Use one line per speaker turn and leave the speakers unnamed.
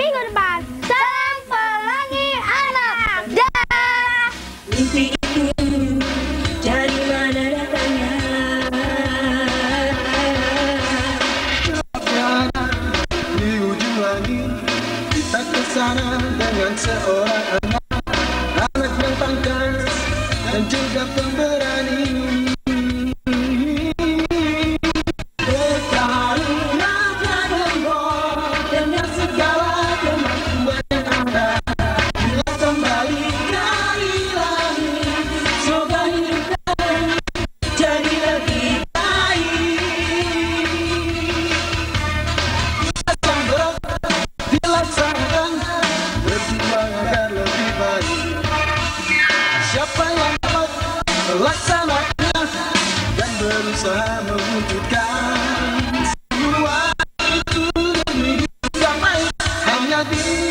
minggu depan. Salam Pelangi Anak. Dah.
Mimpi itu dari mana datangnya?
Di ujung langit kita kesana dengan seorang anak yang pangkas dan juga pemberani. Bertarunglah Dragon Ball dengan segala kemampuan yang ada. Bila kembali dari langit, semoga hidup kalian jadi lebih baik. Sambal dilaksanakan, berjuang agar lebih baik. Siapa yang dapat melaksanakannya dan berusaha mewujudkan semua itu demi damai hanya di